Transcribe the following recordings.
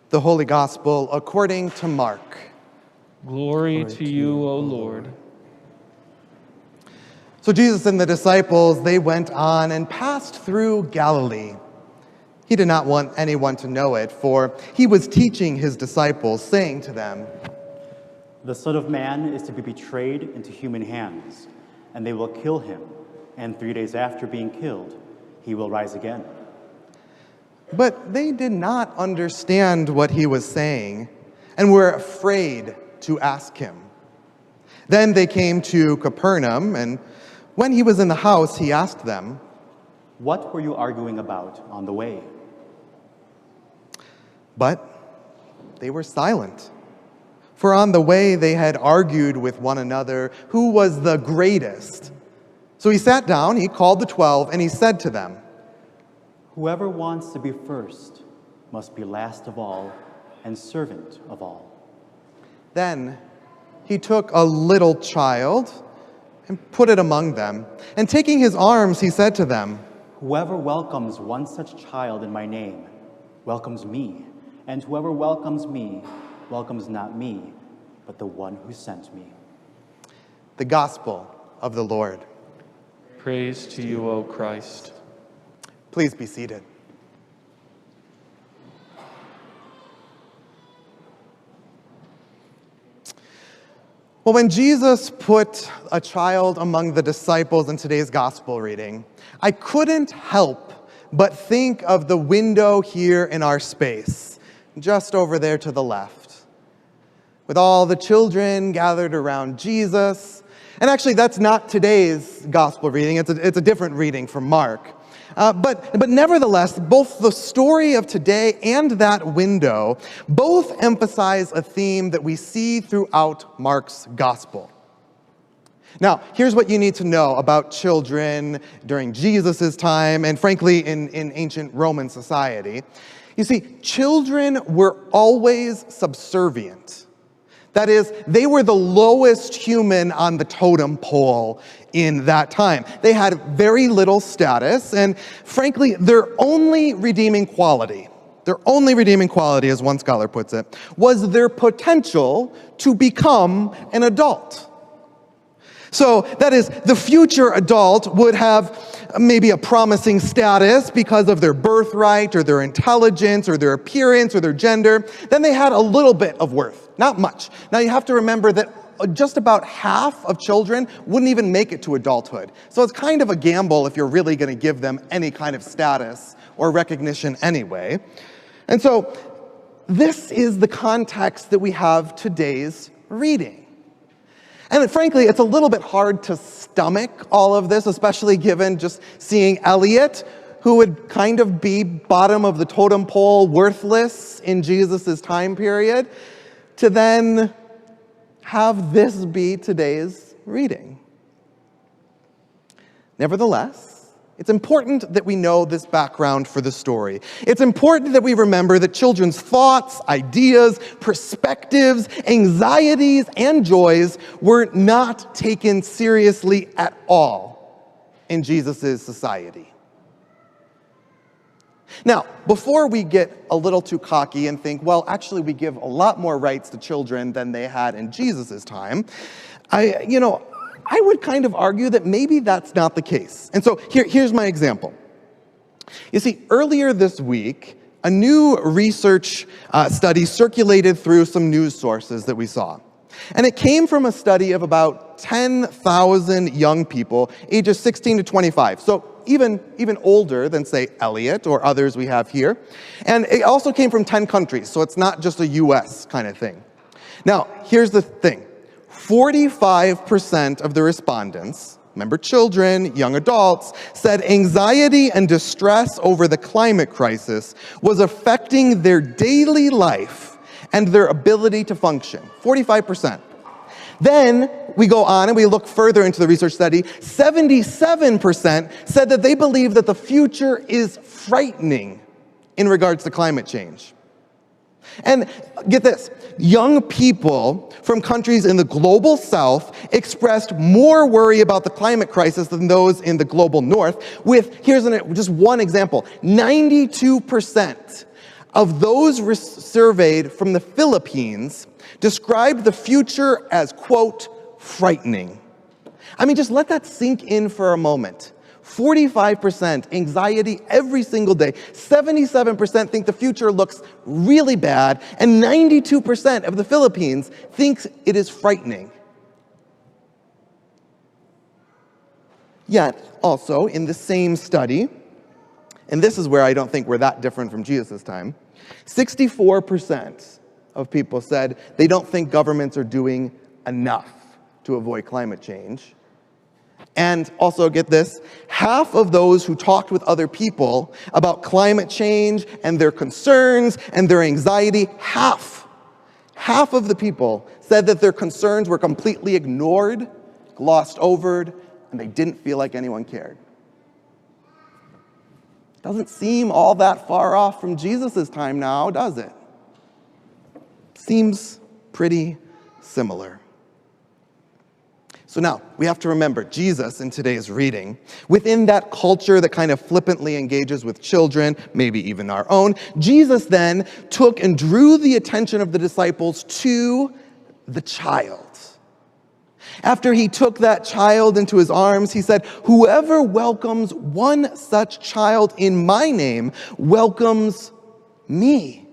The Holy Gospel according to Mark. Glory to you, O Lord. So Jesus and the disciples, they went on and passed through Galilee. He did not want anyone to know it, for he was teaching his disciples, saying to them, "The Son of Man is to be betrayed into human hands, and they will kill him, and 3 days after being killed, he will rise again." But they did not understand what he was saying and were afraid to ask him. Then they came to Capernaum, and when he was in the house, he asked them, "What were you arguing about on the way?" But they were silent. For on the way they had argued with one another who was the greatest. So he sat down, he called the 12, and he said to them, "Whoever wants to be first must be last of all and servant of all." Then he took a little child and put it among them. And taking his arms, he said to them, "Whoever welcomes one such child in my name welcomes me, and whoever welcomes me welcomes not me, but the one who sent me." The Gospel of the Lord. Praise to you, O Christ. Please be seated. Well, when Jesus put a child among the disciples in today's gospel reading, I couldn't help but think of the window here in our space, just over there to the left, with all the children gathered around Jesus. And actually, that's not today's gospel reading. It's a different reading from Mark. But nevertheless, both the story of today and that window both emphasize a theme that we see throughout Mark's gospel. Now, here's what you need to know about children during Jesus' time and frankly in ancient Roman society. You see, children were always subservient. That is, they were the lowest human on the totem pole in that time. They had very little status, and frankly, their only redeeming quality, as one scholar puts it, was their potential to become an adult. So, that is, the future adult would have maybe a promising status because of their birthright or their intelligence or their appearance or their gender. Then they had a little bit of worth, not much. Now you have to remember that just about half of children wouldn't even make it to adulthood. So it's kind of a gamble if you're really going to give them any kind of status or recognition anyway. And so this is the context that we have today's reading. And frankly, it's a little bit hard to stomach all of this, especially given just seeing Elliot, who would kind of be bottom of the totem pole, worthless in Jesus' time period, to then have this be today's reading. Nevertheless, it's important that we know this background for the story. It's important that we remember that children's thoughts, ideas, perspectives, anxieties, and joys were not taken seriously at all in Jesus' society. Now, before we get a little too cocky and think, well, actually we give a lot more rights to children than they had in Jesus' time, I would kind of argue that maybe that's not the case. And so here's my example. You see, earlier this week, a new research study circulated through some news sources that we saw. And it came from a study of about 10,000 young people, ages 16 to 25. So even older than, say, Elliot or others we have here. And it also came from 10 countries, so it's not just a US kind of thing. Now, here's the thing. 45% of the respondents, remember children, young adults, said anxiety and distress over the climate crisis was affecting their daily life and their ability to function. 45%. Then we go on and we look further into the research study. 77% said that they believe that the future is frightening in regards to climate change. And get this, young people from countries in the global south expressed more worry about the climate crisis than those in the global north, with, here's just one example, 92% of those surveyed from the Philippines described the future as, quote, frightening. I mean, just let that sink in for a moment. 45% anxiety every single day. 77% think the future looks really bad. And 92% of the Philippines thinks it is frightening. Yet, also, in the same study, and this is where I don't think we're that different from Jesus' time, 64% of people said they don't think governments are doing enough to avoid climate change. And also, get this, half of those who talked with other people about climate change and their concerns and their anxiety, half of the people said that their concerns were completely ignored, glossed over, and they didn't feel like anyone cared. Doesn't seem all that far off from Jesus' time now, does it? Seems pretty similar. So now, we have to remember, Jesus in today's reading, within that culture that kind of flippantly engages with children, maybe even our own, Jesus then took and drew the attention of the disciples to the child. After he took that child into his arms, he said, "Whoever welcomes one such child in my name welcomes me."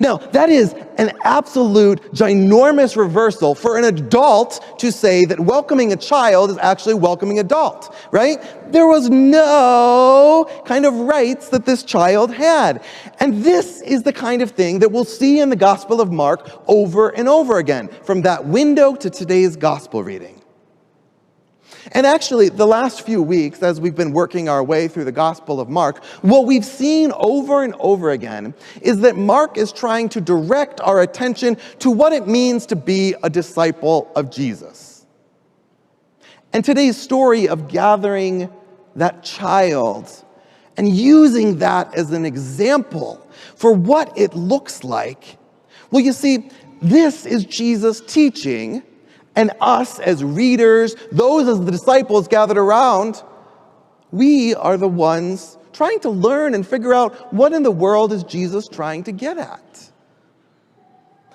Now, that is an absolute ginormous reversal for an adult to say that welcoming a child is actually welcoming adult, right? There was no kind of rights that this child had. And this is the kind of thing that we'll see in the Gospel of Mark over and over again, from that window to today's Gospel reading. And actually, the last few weeks, as we've been working our way through the Gospel of Mark, what we've seen over and over again is that Mark is trying to direct our attention to what it means to be a disciple of Jesus. And today's story of gathering that child and using that as an example for what it looks like, well, you see, this is Jesus teaching. And us as readers, those as the disciples gathered around, we are the ones trying to learn and figure out what in the world is Jesus trying to get at.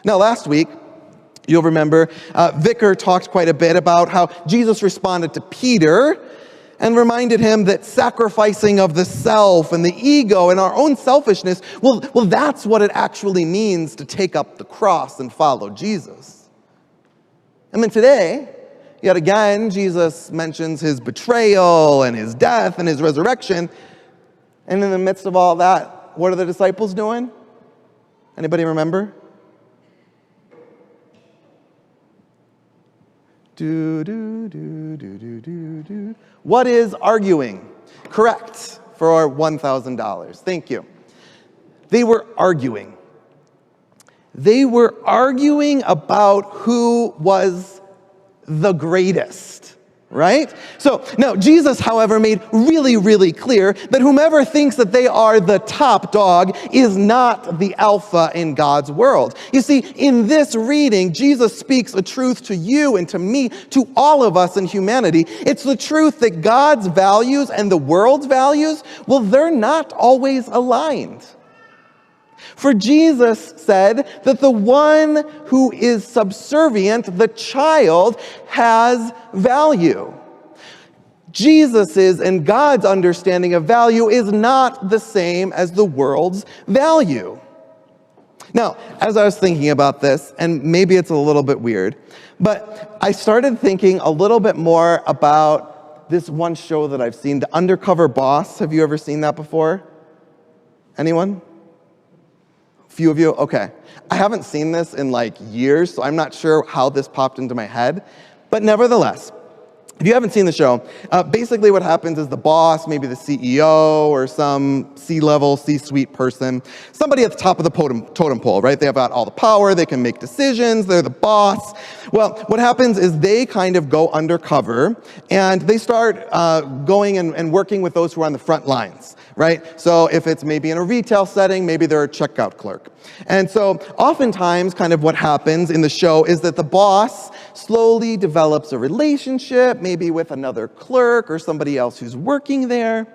Now, last week, you'll remember, Vicar talked quite a bit about how Jesus responded to Peter and reminded him that sacrificing of the self and the ego and our own selfishness, well, that's what it actually means to take up the cross and follow Jesus. And then today, yet again, Jesus mentions his betrayal and his death and his resurrection. And in the midst of all that, what are the disciples doing? Anybody remember? What is arguing? Correct, for our $1,000. Thank you. They were arguing. They were arguing about who was the greatest, right? So now Jesus, however, made really, really clear that whomever thinks that they are the top dog is not the alpha in God's world. You see, in this reading, Jesus speaks a truth to you and to me, to all of us in humanity. It's the truth that God's values and the world's values, well, they're not always aligned. For Jesus said that the one who is subservient, the child, has value. Jesus's and God's understanding of value is not the same as the world's value. Now, as I was thinking about this, and maybe it's a little bit weird, but I started thinking a little bit more about this one show that I've seen, The Undercover Boss. Have you ever seen that before? Anyone? Few of you? Okay. I haven't seen this in like years, so I'm not sure how this popped into my head. But nevertheless, if you haven't seen the show, basically what happens is the boss, maybe the CEO or some C-level, C-suite person, somebody at the top of the totem pole, right? They have got all the power, they can make decisions, they're the boss. Well, what happens is they kind of go undercover and they start going and working with those who are on the front lines, right? So if it's maybe in a retail setting, maybe they're a checkout clerk. And so oftentimes kind of what happens in the show is that the boss slowly develops a relationship, maybe with another clerk or somebody else who's working there.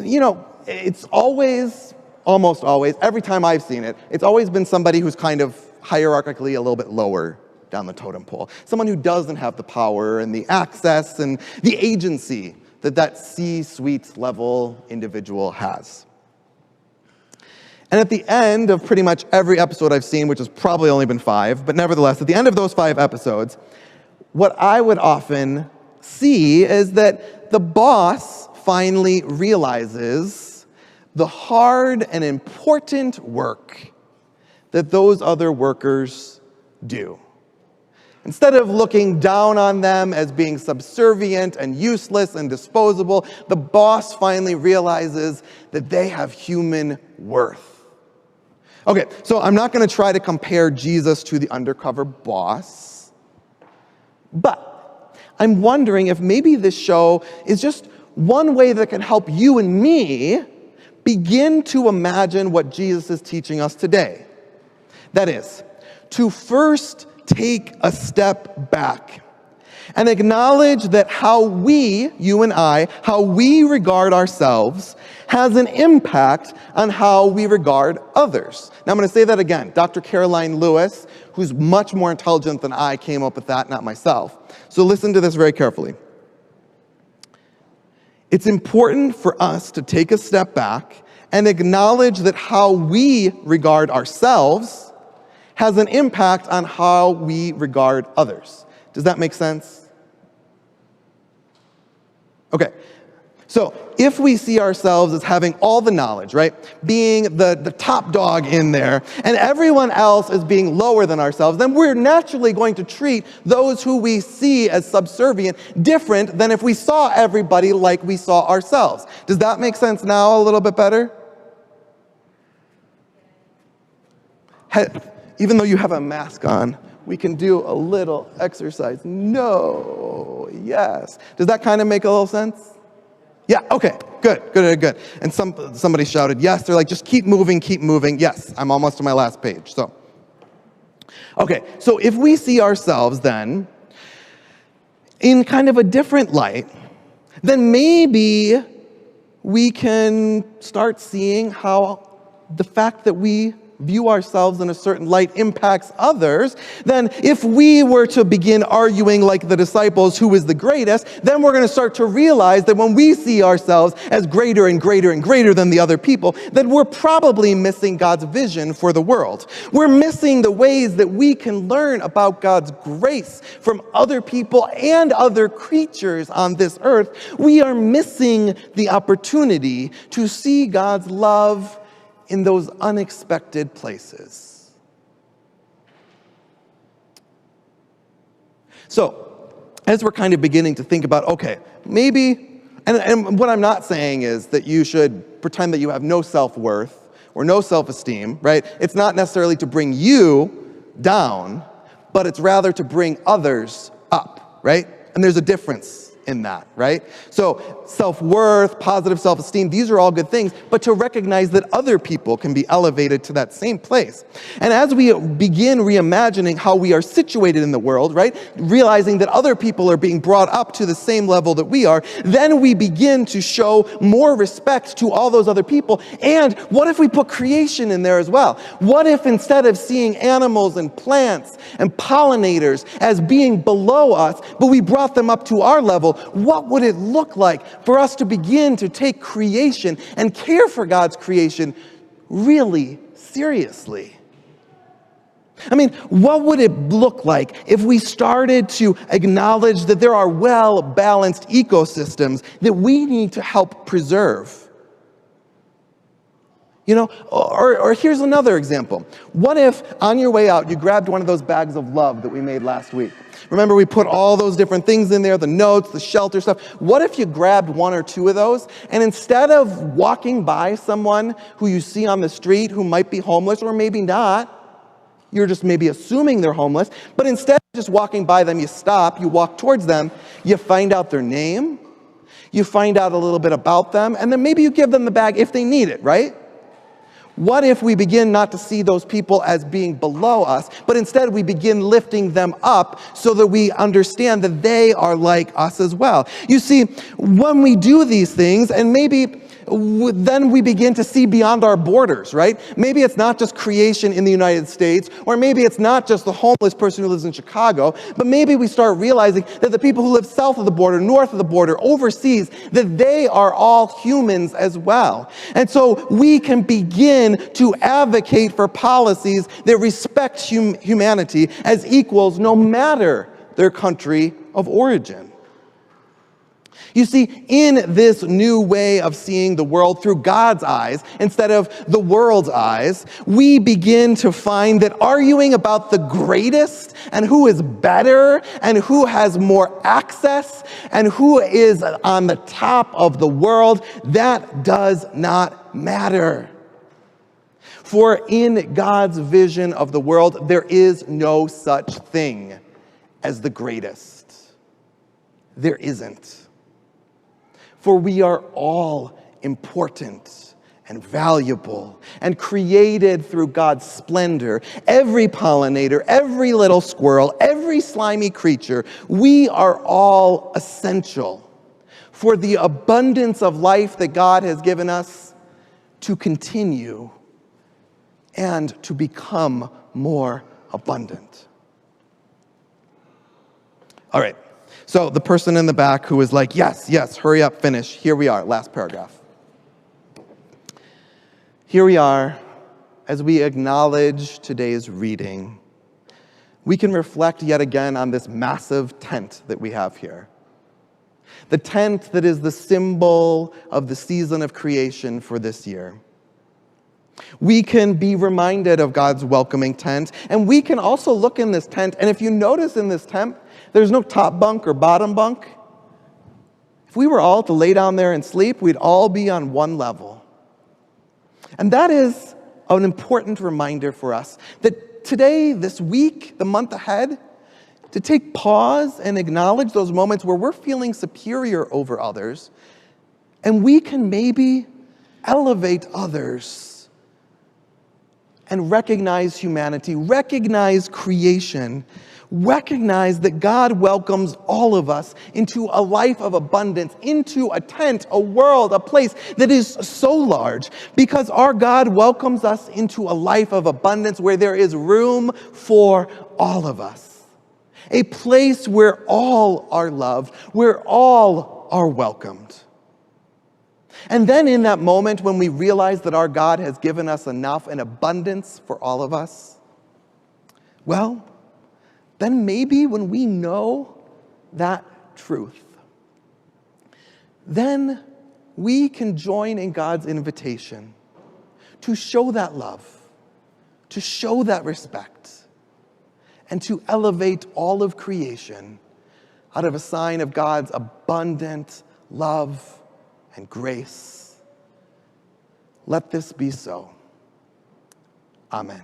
You know, it's always almost always, every time I've seen it, it's always been somebody who's kind of hierarchically a little bit lower down the totem pole. Someone who doesn't have the power and the access and the agency that C-suite level individual has. And at the end of pretty much every episode I've seen, which has probably only been 5, but nevertheless, at the end of those 5 episodes, what I would often see is that the boss finally realizes the hard and important work that those other workers do. Instead of looking down on them as being subservient and useless and disposable, the boss finally realizes that they have human worth. Okay, so I'm not going to try to compare Jesus to the undercover boss, but I'm wondering if maybe this show is just one way that can help you and me begin to imagine what Jesus is teaching us today. That is, to first take a step back and acknowledge that how we, you and I, how we regard ourselves has an impact on how we regard others. Now I'm going to say that again. Dr. Caroline Lewis, who's much more intelligent than I, came up with that, not myself. So listen to this very carefully. It's important for us to take a step back and acknowledge that how we regard ourselves has an impact on how we regard others. Does that make sense? Okay, so if we see ourselves as having all the knowledge, right, being the top dog in there, and everyone else as being lower than ourselves, then we're naturally going to treat those who we see as subservient different than if we saw everybody like we saw ourselves. Does that make sense now a little bit better? Even though you have a mask on, we can do a little exercise. No, yes. Does that kind of make a little sense? Yeah, okay, good. And somebody shouted yes. They're like, just keep moving. Yes, I'm almost to my last page. So, okay, so if we see ourselves then in kind of a different light, then maybe we can start seeing how the fact that we view ourselves in a certain light impacts others. Then if we were to begin arguing like the disciples who is the greatest, then we're going to start to realize that when we see ourselves as greater and greater than the other people, then we're probably missing God's vision for the world. We're missing the ways that we can learn about God's grace from other people and other creatures on this earth. We are missing the opportunity to see God's love in those unexpected places. So, as we're kind of beginning to think about, okay, maybe, and what I'm not saying is that you should pretend that you have no self-worth or no self-esteem, right? It's not necessarily to bring you down, but it's rather to bring others up, right? And there's a difference in that, right? So self-worth, positive self-esteem, these are all good things, but to recognize that other people can be elevated to that same place. And as we begin reimagining how we are situated in the world, right, realizing that other people are being brought up to the same level that we are, then we begin to show more respect to all those other people. And what if we put creation in there as well? What if instead of seeing animals and plants and pollinators as being below us, but we brought them up to our level? What would it look like for us to begin to take creation and care for God's creation really seriously? I mean, what would it look like if we started to acknowledge that there are well-balanced ecosystems that we need to help preserve? You know, or here's another example. What if on your way out you grabbed one of those bags of love that we made last week? Remember, we put all those different things in there, the notes, the shelter stuff. What if you grabbed 1 or 2 of those, and instead of walking by someone who you see on the street who might be homeless, or maybe not, you're just maybe assuming they're homeless, but instead of just walking by them, you stop, you walk towards them, you find out their name, you find out a little bit about them, and then maybe you give them the bag if they need it, right? What if we begin not to see those people as being below us, but instead we begin lifting them up so that we understand that they are like us as well? You see, when we do these things, and maybe then we begin to see beyond our borders, right? Maybe it's not just creation in the United States, or maybe it's not just the homeless person who lives in Chicago, but maybe we start realizing that the people who live south of the border, north of the border, overseas, that they are all humans as well. And so we can begin to advocate for policies that respect humanity as equals no matter their country of origin. You see, in this new way of seeing the world through God's eyes instead of the world's eyes, we begin to find that arguing about the greatest and who is better and who has more access and who is on the top of the world, that does not matter. For in God's vision of the world, there is no such thing as the greatest. There isn't. For we are all important and valuable and created through God's splendor. Every pollinator, every little squirrel, every slimy creature, we are all essential for the abundance of life that God has given us to continue and to become more abundant. All right. So the person in the back who was like, yes, hurry up, finish. Here we are, last paragraph. Here we are, as we acknowledge today's reading, we can reflect yet again on this massive tent that we have here. The tent that is the symbol of the season of creation for this year. We can be reminded of God's welcoming tent, and we can also look in this tent, and if you notice in this tent, there's no top bunk or bottom bunk. If we were all to lay down there and sleep, we'd all be on one level. And that is an important reminder for us that today, this week, the month ahead, to take pause and acknowledge those moments where we're feeling superior over others, and we can maybe elevate others and recognize humanity, recognize creation, recognize that God welcomes all of us into a life of abundance, into a tent, a world, a place that is so large, because our God welcomes us into a life of abundance where there is room for all of us. A place where all are loved, where all are welcomed. And then in that moment when we realize that our God has given us enough and abundance for all of us, well, then maybe when we know that truth, then we can join in God's invitation to show that love, to show that respect, and to elevate all of creation out of a sign of God's abundant love and grace. Let this be so. Amen.